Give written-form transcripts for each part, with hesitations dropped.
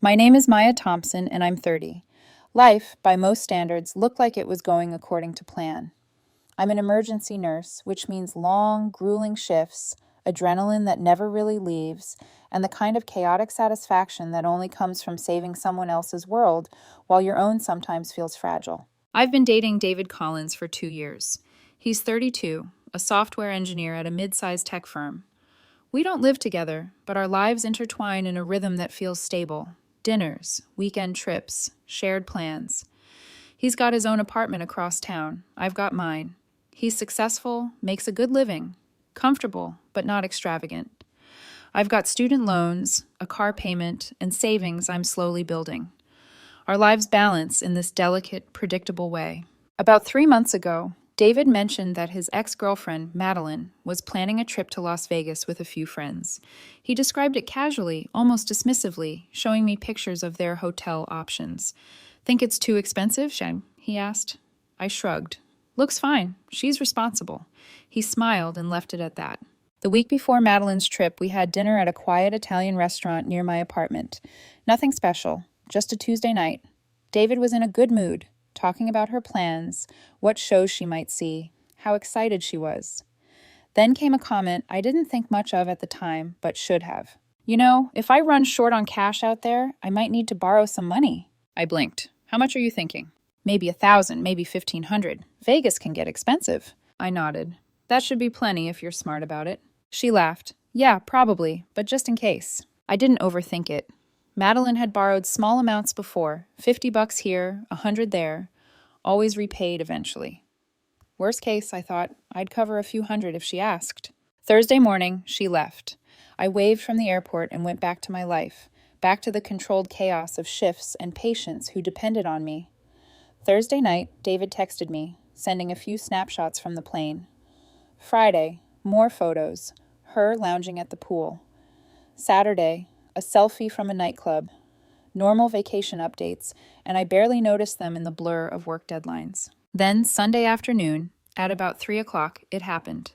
My name is Maya Thompson, and I'm 30. Life, by most standards, looked like it was going according to plan. I'm an emergency nurse, which means long, grueling shifts, adrenaline that never really leaves, and the kind of chaotic satisfaction that only comes from saving someone else's world while your own sometimes feels fragile. I've been dating David Collins for 2 years. He's 32, a software engineer at a mid-sized tech firm. We don't live together, but our lives intertwine in a rhythm that feels stable. Dinners, weekend trips, shared plans. He's got his own apartment across town. I've got mine. He's successful, makes a good living, comfortable, but not extravagant. I've got student loans, a car payment, and savings I'm slowly building. Our lives balance in this delicate, predictable way. About 3 months ago, David mentioned that his ex-girlfriend, Madeline, was planning a trip to Las Vegas with a few friends. He described it casually, almost dismissively, showing me pictures of their hotel options. "Think it's too expensive, Shem?" he asked. I shrugged. "Looks fine. She's responsible." He smiled and left it at that. The week before Madeline's trip, we had dinner at a quiet Italian restaurant near my apartment. Nothing special, just a Tuesday night. David was in a good mood, talking about her plans, what shows she might see, how excited she was. Then came a comment I didn't think much of at the time, but should have. "You know, if I run short on cash out there, I might need to borrow some money." I blinked. "How much are you thinking?" "Maybe 1,000, maybe 1,500. Vegas can get expensive." I nodded. "That should be plenty if you're smart about it." She laughed. "Yeah, probably, but just in case." I didn't overthink it. Madeline had borrowed small amounts before, $50 here, 100 there, always repaid eventually. Worst case, I thought, I'd cover a few hundred if she asked. Thursday morning, she left. I waved from the airport and went back to my life, back to the controlled chaos of shifts and patients who depended on me. Thursday night, David texted me, sending a few snapshots from the plane. Friday, more photos, her lounging at the pool. Saturday, a selfie from a nightclub. Normal vacation updates, and I barely noticed them in the blur of work deadlines. Then, Sunday afternoon, at about 3 o'clock, it happened.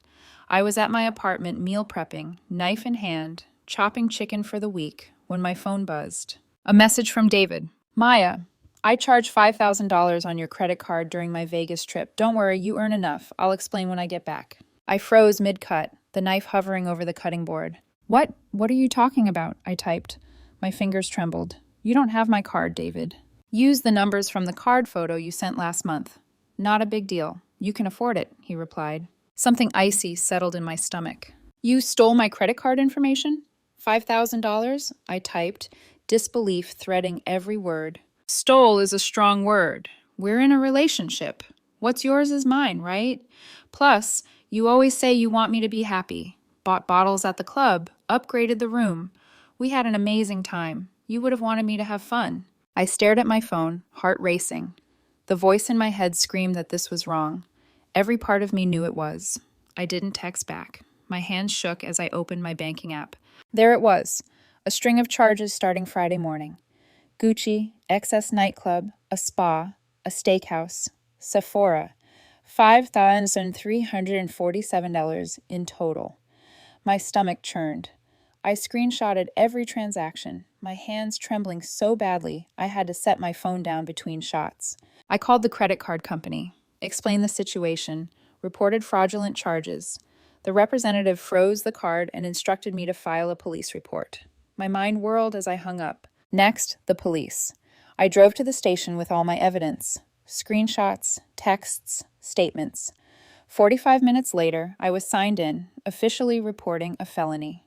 I was at my apartment meal prepping, knife in hand, chopping chicken for the week, when my phone buzzed. A message from David. "Maya, I charged $5,000 on your credit card during my Vegas trip. Don't worry, you earn enough. I'll explain when I get back." I froze mid-cut, the knife hovering over the cutting board. What are you talking about?" I typed. My fingers trembled. "You don't have my card, David." "Use the numbers from the card photo you sent last month." "Not a big deal. You can afford it," he replied. Something icy settled in my stomach. "You stole my credit card information? $5,000? I typed, disbelief threading every word. "Stole is a strong word. We're in a relationship. What's yours is mine, right? Plus, you always say you want me to be happy. Bought bottles at the club, upgraded the room. We had an amazing time. You would have wanted me to have fun." I stared at my phone, heart racing. The voice in my head screamed that this was wrong. Every part of me knew it was. I didn't text back. My hands shook as I opened my banking app. There it was, a string of charges starting Friday morning. Gucci, excess nightclub, a spa, a steakhouse, Sephora. $5,347 in total. My stomach churned. I screenshotted every transaction, my hands trembling so badly I had to set my phone down between shots. I called the credit card company, explained the situation, reported fraudulent charges. The representative froze the card and instructed me to file a police report. My mind whirled as I hung up. Next, the police. I drove to the station with all my evidence. Screenshots, texts, statements. 45 minutes later, I was signed in, officially reporting a felony.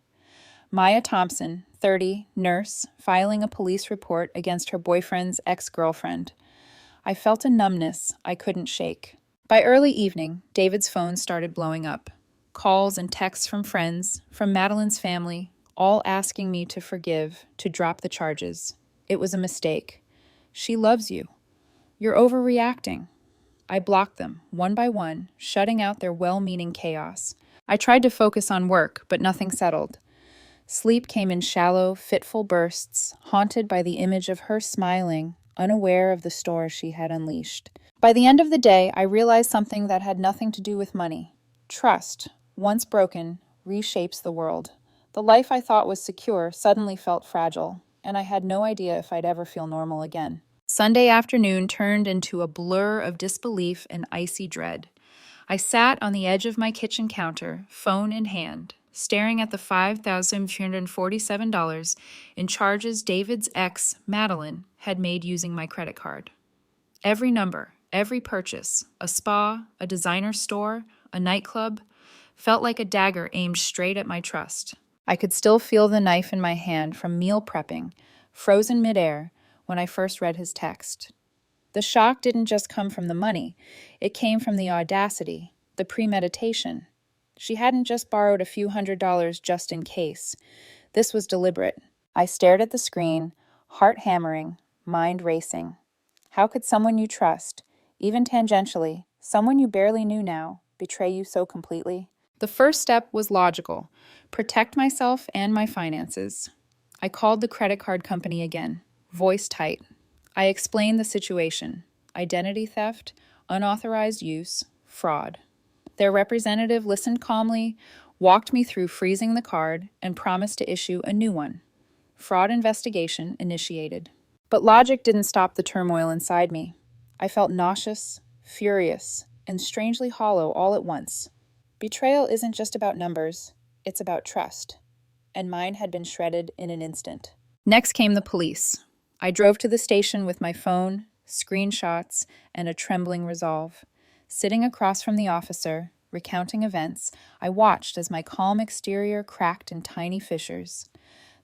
Maya Thompson, 30, nurse, filing a police report against her boyfriend's ex-girlfriend. I felt a numbness I couldn't shake. By early evening, David's phone started blowing up. Calls and texts from friends, from Madeline's family, all asking me to forgive, to drop the charges. It was a mistake. "She loves you. You're overreacting." I blocked them, one by one, shutting out their well-meaning chaos. I tried to focus on work, but nothing settled. Sleep came in shallow, fitful bursts, haunted by the image of her smiling, unaware of the store she had unleashed. By the end of the day, I realized something that had nothing to do with money. Trust, once broken, reshapes the world. The life I thought was secure suddenly felt fragile, and I had no idea if I'd ever feel normal again. Sunday afternoon turned into a blur of disbelief and icy dread. I sat on the edge of my kitchen counter, phone in hand, staring at the $5,347 in charges David's ex, Madeline, had made using my credit card. Every number, every purchase, a spa, a designer store, a nightclub, felt like a dagger aimed straight at my trust. I could still feel the knife in my hand from meal prepping, frozen midair, when I first read his text. The shock didn't just come from the money, it came from the audacity, the premeditation. She hadn't just borrowed a few $100s just in case. This was deliberate. I stared at the screen, heart hammering, mind racing. How could someone you trust, even tangentially, someone you barely knew now, betray you so completely? The first step was logical: protect myself and my finances. I called the credit card company again, voice tight. I explained the situation: identity theft, unauthorized use, fraud. Their representative listened calmly, walked me through freezing the card, and promised to issue a new one. Fraud investigation initiated. But logic didn't stop the turmoil inside me. I felt nauseous, furious, and strangely hollow all at once. Betrayal isn't just about numbers, it's about trust. And mine had been shredded in an instant. Next came the police. I drove to the station with my phone, screenshots, and a trembling resolve. Sitting across from the officer, recounting events, I watched as my calm exterior cracked in tiny fissures.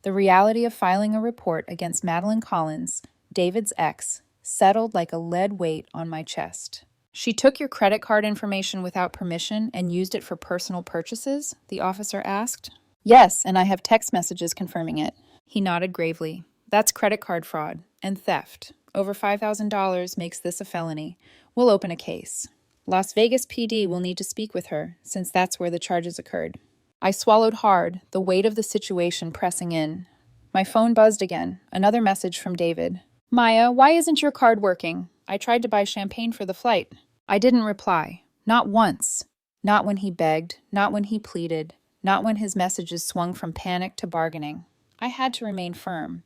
The reality of filing a report against Madeline Collins, David's ex, settled like a lead weight on my chest. She took your credit card information without permission and used it for personal purchases? The officer asked. Yes, and I have text messages confirming it. He nodded gravely. That's credit card fraud and theft. Over $5,000 makes this a felony. We'll open a case. Las Vegas PD will need to speak with her, since that's where the charges occurred. I swallowed hard, the weight of the situation pressing in. My phone buzzed again, another message from David. Maya, why isn't your card working? I tried to buy champagne for the flight. I didn't reply. Not once. Not when he begged, not when he pleaded, not when his messages swung from panic to bargaining. I had to remain firm.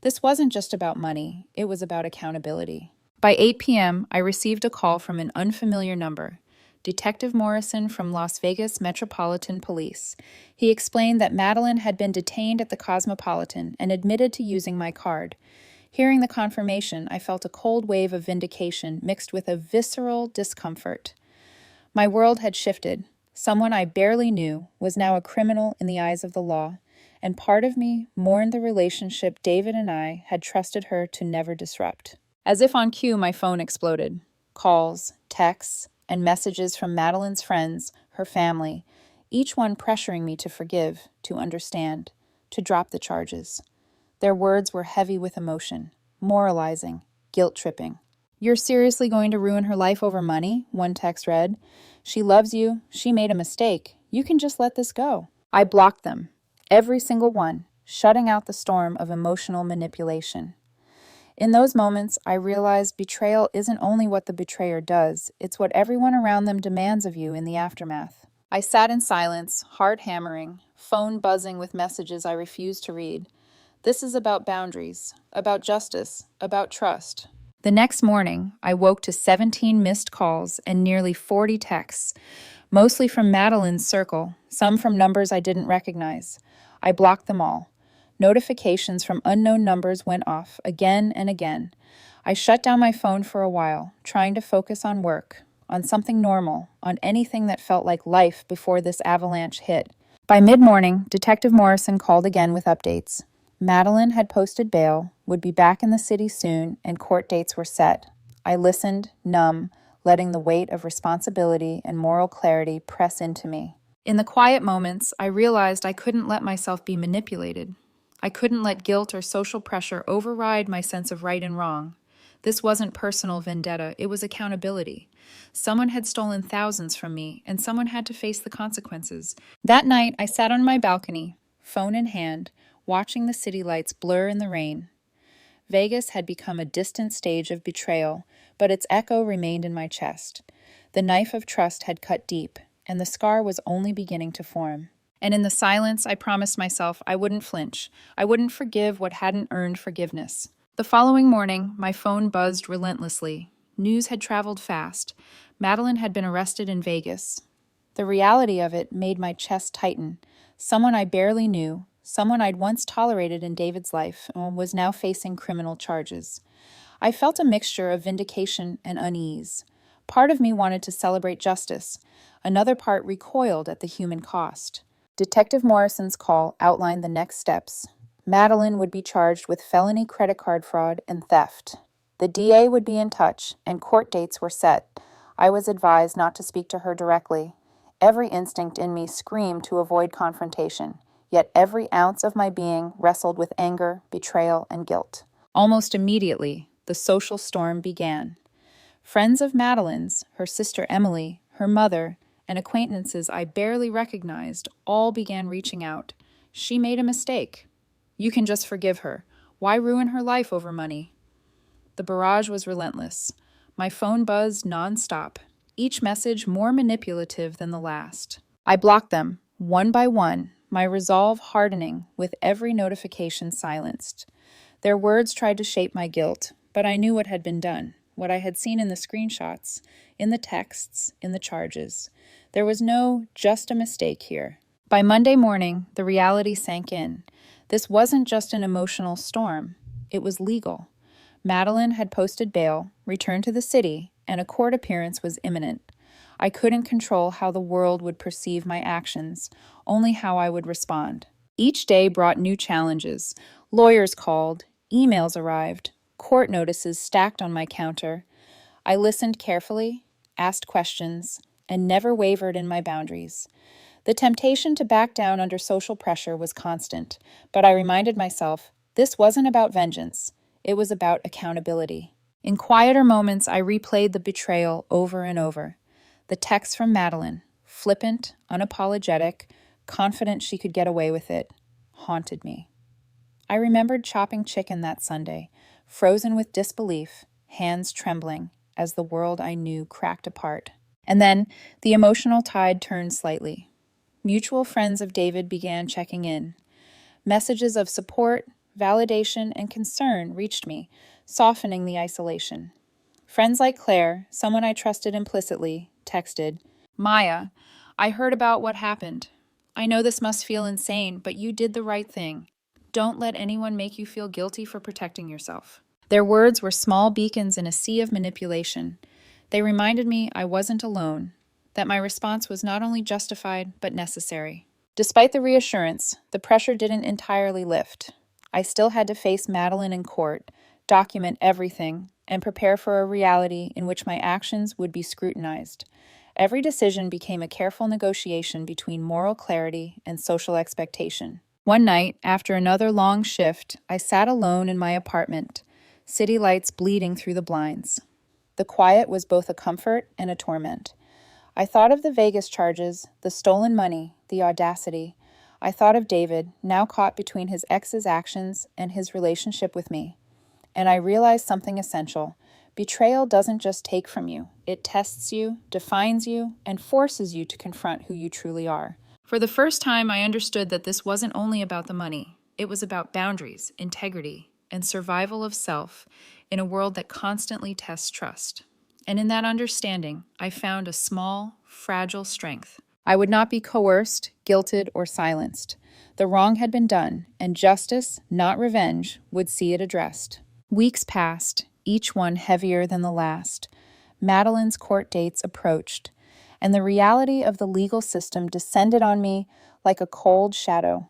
This wasn't just about money, it was about accountability. By 8 p.m., I received a call from an unfamiliar number. Detective Morrison from Las Vegas Metropolitan Police. He explained that Madeline had been detained at the Cosmopolitan and admitted to using my card. Hearing the confirmation, I felt a cold wave of vindication mixed with a visceral discomfort. My world had shifted. Someone I barely knew was now a criminal in the eyes of the law, and part of me mourned the relationship David and I had trusted her to never disrupt. As if on cue, my phone exploded. Calls, texts, and messages from Madeline's friends, her family, each one pressuring me to forgive, to understand, to drop the charges. Their words were heavy with emotion, moralizing, guilt-tripping. You're seriously going to ruin her life over money? One text read. She loves you. She made a mistake. You can just let this go. I blocked them, every single one, shutting out the storm of emotional manipulation. In those moments, I realized betrayal isn't only what the betrayer does, it's what everyone around them demands of you in the aftermath. I sat in silence, heart hammering, phone buzzing with messages I refused to read. This is about boundaries, about justice, about trust. The next morning, I woke to 17 missed calls and nearly 40 texts, mostly from Madeline's circle, some from numbers I didn't recognize. I blocked them all. Notifications from unknown numbers went off again and again. I shut down my phone for a while, trying to focus on work, on something normal, on anything that felt like life before this avalanche hit. By mid-morning, Detective Morrison called again with updates. Madeline had posted bail, would be back in the city soon, and court dates were set. I listened, numb, letting the weight of responsibility and moral clarity press into me. In the quiet moments, I realized I couldn't let myself be manipulated. I couldn't let guilt or social pressure override my sense of right and wrong. This wasn't personal vendetta, it was accountability. Someone had stolen thousands from me, and someone had to face the consequences. That night, I sat on my balcony, phone in hand, watching the city lights blur in the rain. Vegas had become a distant stage of betrayal, but its echo remained in my chest. The knife of trust had cut deep, and the scar was only beginning to form. And in the silence, I promised myself I wouldn't flinch. I wouldn't forgive what hadn't earned forgiveness. The following morning, my phone buzzed relentlessly. News had traveled fast. Madeline had been arrested in Vegas. The reality of it made my chest tighten. Someone I barely knew, someone I'd once tolerated in David's life, was now facing criminal charges. I felt a mixture of vindication and unease. Part of me wanted to celebrate justice. Another part recoiled at the human cost. Detective Morrison's call outlined the next steps. Madeline would be charged with felony credit card fraud and theft. The DA would be in touch, and court dates were set. I was advised not to speak to her directly. Every instinct in me screamed to avoid confrontation, yet every ounce of my being wrestled with anger, betrayal, and guilt. Almost immediately, the social storm began. Friends of Madeline's, her sister Emily, her mother, and acquaintances I barely recognized all began reaching out. She made a mistake. You can just forgive her. Why ruin her life over money? The barrage was relentless. My phone buzzed nonstop, each message more manipulative than the last. I blocked them, one by one, my resolve hardening with every notification silenced. Their words tried to shape my guilt, but I knew what had been done, what I had seen in the screenshots, in the texts, in the charges. There was no just a mistake here. By Monday morning, the reality sank in. This wasn't just an emotional storm. It was legal. Madeline had posted bail, returned to the city, and a court appearance was imminent. I couldn't control how the world would perceive my actions, only how I would respond. Each day brought new challenges. Lawyers called, emails arrived, court notices stacked on my counter. I listened carefully, asked questions, and never wavered in my boundaries. The temptation to back down under social pressure was constant, but I reminded myself this wasn't about vengeance. It was about accountability. In quieter moments, I replayed the betrayal over and over. The text from Madeline, flippant, unapologetic, confident she could get away with it, haunted me. I remembered chopping chicken that Sunday, frozen with disbelief, hands trembling, as the world I knew cracked apart. And then the emotional tide turned slightly. Mutual friends of David began checking in. Messages of support, validation, and concern reached me, softening the isolation. Friends like Claire, someone I trusted implicitly, texted, "Maya, I heard about what happened. I know this must feel insane, but you did the right thing. Don't let anyone make you feel guilty for protecting yourself." Their words were small beacons in a sea of manipulation. They reminded me I wasn't alone, that my response was not only justified, but necessary. Despite the reassurance, the pressure didn't entirely lift. I still had to face Madeline in court, document everything, and prepare for a reality in which my actions would be scrutinized. Every decision became a careful negotiation between moral clarity and social expectation. One night, after another long shift, I sat alone in my apartment, city lights bleeding through the blinds. The quiet was both a comfort and a torment. I thought of the Vegas charges, the stolen money, the audacity. I thought of David, now caught between his ex's actions and his relationship with me. And I realized something essential. Betrayal doesn't just take from you. It tests you, defines you, and forces you to confront who you truly are. For the first time, I understood that this wasn't only about the money. It was about boundaries, integrity, and survival of self in a world that constantly tests trust. And in that understanding, I found a small, fragile strength. I would not be coerced, guilted, or silenced. The wrong had been done, and justice, not revenge, would see it addressed. Weeks passed, each one heavier than the last. Madeline's court dates approached, and the reality of the legal system descended on me like a cold shadow.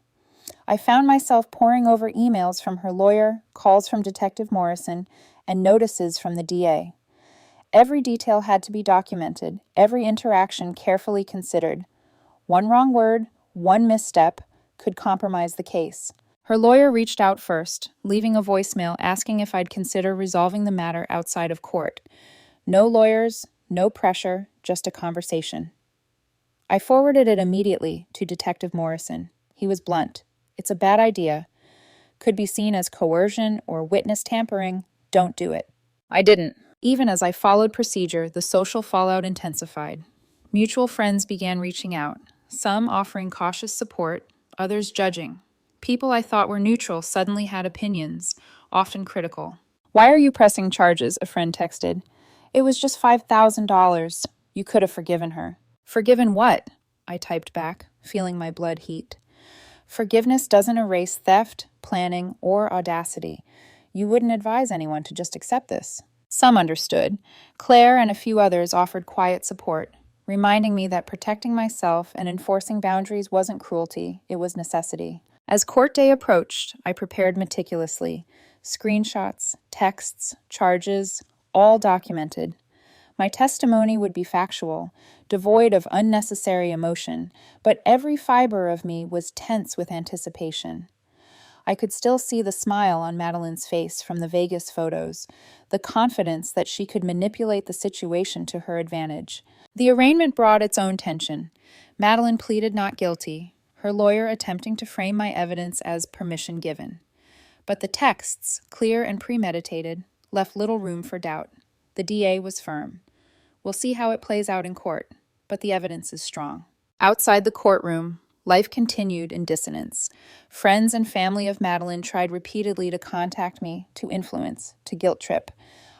I found myself poring over emails from her lawyer, calls from Detective Morrison, and notices from the DA. Every detail had to be documented, every interaction carefully considered. One wrong word, one misstep, could compromise the case. Her lawyer reached out first, leaving a voicemail asking if I'd consider resolving the matter outside of court. No lawyers, no pressure, just a conversation. I forwarded it immediately to Detective Morrison. He was blunt. It's a bad idea. Could be seen as coercion or witness tampering. Don't do it. I didn't. Even as I followed procedure, the social fallout intensified. Mutual friends began reaching out. some offering cautious support, others judging. People I thought were neutral suddenly had opinions, often critical. "Why are you pressing charges?" a friend texted. "It was just $5,000. You could have forgiven her." "Forgiven what?" I typed back, feeling my blood heat. Forgiveness doesn't erase theft, planning, or audacity. You wouldn't advise anyone to just accept this. Some understood. Claire and a few others offered quiet support, reminding me that protecting myself and enforcing boundaries wasn't cruelty, it was necessity. As court day approached, I prepared meticulously. Screenshots, texts, charges, all documented. My testimony would be factual, devoid of unnecessary emotion, but every fiber of me was tense with anticipation. I could still see the smile on Madeline's face from the Vegas photos, the confidence that she could manipulate the situation to her advantage. The arraignment brought its own tension. Madeline pleaded not guilty, her lawyer attempting to frame my evidence as permission given. But the texts, clear and premeditated, left little room for doubt. The DA was firm. "We'll see how it plays out in court, but the evidence is strong." Outside the courtroom, life continued in dissonance. Friends and family of Madeline tried repeatedly to contact me, to influence, to guilt trip.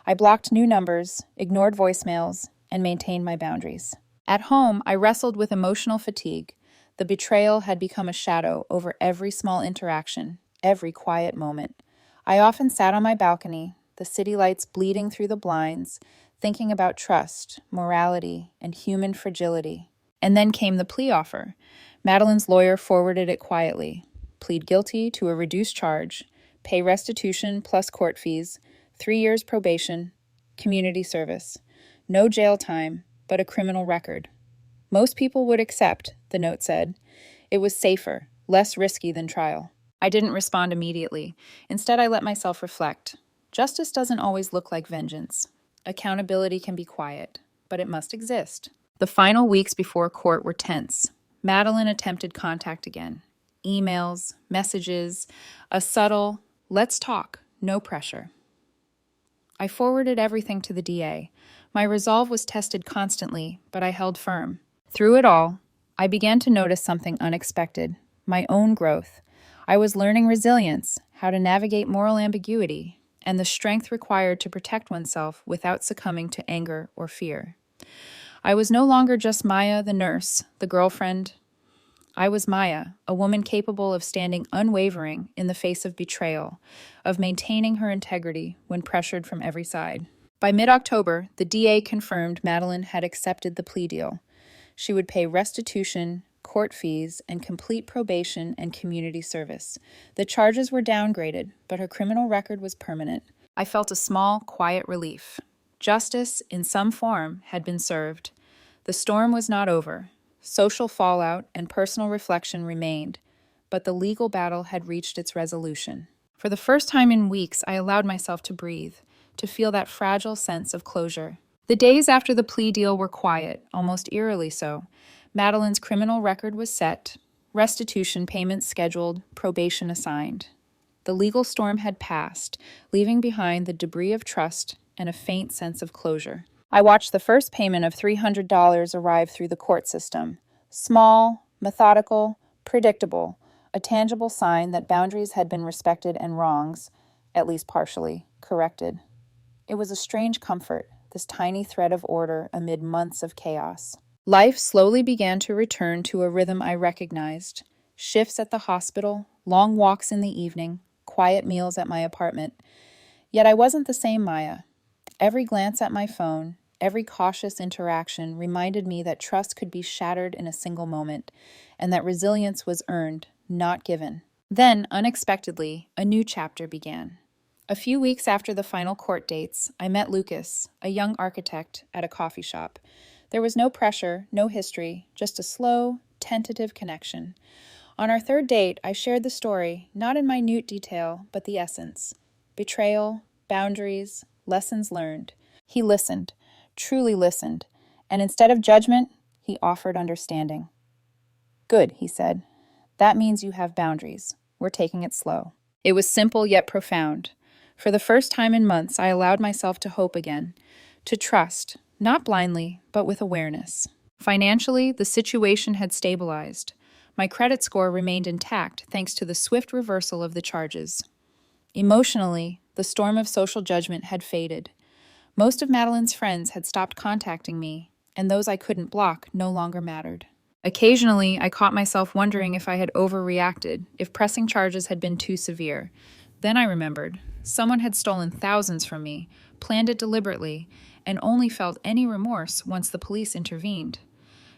I blocked new numbers, ignored voicemails, and maintained my boundaries. At home, I wrestled with emotional fatigue. The betrayal had become a shadow over every small interaction, every quiet moment. I often sat on my balcony, the city lights bleeding through the blinds, thinking about trust, morality, and human fragility. And then came the plea offer. Madeline's lawyer forwarded it quietly. Plead guilty to a reduced charge, pay restitution plus court fees, 3 years probation, community service. No jail time, but a criminal record. Most people would accept, the note said. It was safer, less risky than trial. I didn't respond immediately. Instead, I let myself reflect. Justice doesn't always look like vengeance. Accountability can be quiet, but it must exist. The final weeks before court were tense. Madeline attempted contact again. Emails, messages, a subtle, "let's talk, no pressure." I forwarded everything to the DA. My resolve was tested constantly, but I held firm. Through it all, I began to notice something unexpected, my own growth. I was learning resilience, how to navigate moral ambiguity, and the strength required to protect oneself without succumbing to anger or fear. I was no longer just Maya, the nurse, the girlfriend. I was Maya, a woman capable of standing unwavering in the face of betrayal, of maintaining her integrity when pressured from every side. By mid-October, the DA confirmed Madeline had accepted the plea deal. She would pay restitution, court fees, and complete probation and community service. The charges were downgraded, but her criminal record was permanent. I felt a small, quiet relief. Justice, in some form, had been served. The storm was not over. Social fallout and personal reflection remained, but the legal battle had reached its resolution. For the first time in weeks, I allowed myself to breathe, to feel that fragile sense of closure. The days after the plea deal were quiet, almost eerily so. Madeline's criminal record was set, restitution payments scheduled, probation assigned. The legal storm had passed, leaving behind the debris of trust and a faint sense of closure. I watched the first payment of $300 arrive through the court system. Small, methodical, predictable, a tangible sign that boundaries had been respected and wrongs, at least partially, corrected. It was a strange comfort, this tiny thread of order amid months of chaos. Life slowly began to return to a rhythm I recognized. Shifts at the hospital, long walks in the evening, quiet meals at my apartment. Yet I wasn't the same Maya. Every glance at my phone, every cautious interaction reminded me that trust could be shattered in a single moment, and that resilience was earned, not given. Then, unexpectedly, a new chapter began. A few weeks after the final court dates, I met Lucas, a young architect, at a coffee shop. There was no pressure, no history, just a slow, tentative connection. On our third date, I shared the story, not in minute detail, but the essence. Betrayal, boundaries, lessons learned. He listened, truly listened, and instead of judgment, he offered understanding. "Good," he said. "That means you have boundaries. We're taking it slow." It was simple yet profound. For the first time in months, I allowed myself to hope again, to trust, not blindly, but with awareness. Financially, the situation had stabilized. My credit score remained intact thanks to the swift reversal of the charges. Emotionally, the storm of social judgment had faded. Most of Madeline's friends had stopped contacting me, and those I couldn't block no longer mattered. Occasionally, I caught myself wondering if I had overreacted, if pressing charges had been too severe. Then I remembered. Someone had stolen thousands from me, planned it deliberately, and only felt any remorse once the police intervened.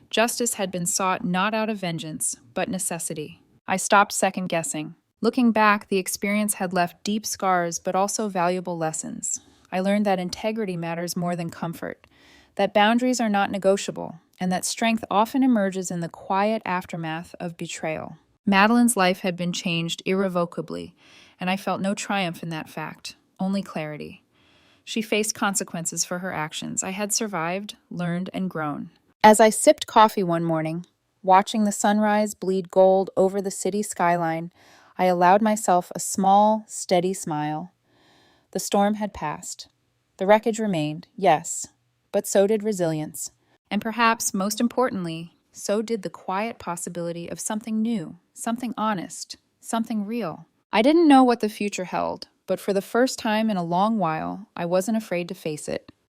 Justice had been sought not out of vengeance, but necessity. I stopped second-guessing. Looking back, the experience had left deep scars, but also valuable lessons. I learned that integrity matters more than comfort, that boundaries are not negotiable, and that strength often emerges in the quiet aftermath of betrayal. Madeline's life had been changed irrevocably, and I felt no triumph in that fact, only clarity. She faced consequences for her actions. I had survived, learned, and grown. As I sipped coffee one morning, watching the sunrise bleed gold over the city skyline, I allowed myself a small, steady smile. The storm had passed. The wreckage remained, yes, but so did resilience. And perhaps, most importantly, so did the quiet possibility of something new, something honest, something real. I didn't know what the future held, but for the first time in a long while, I wasn't afraid to face it.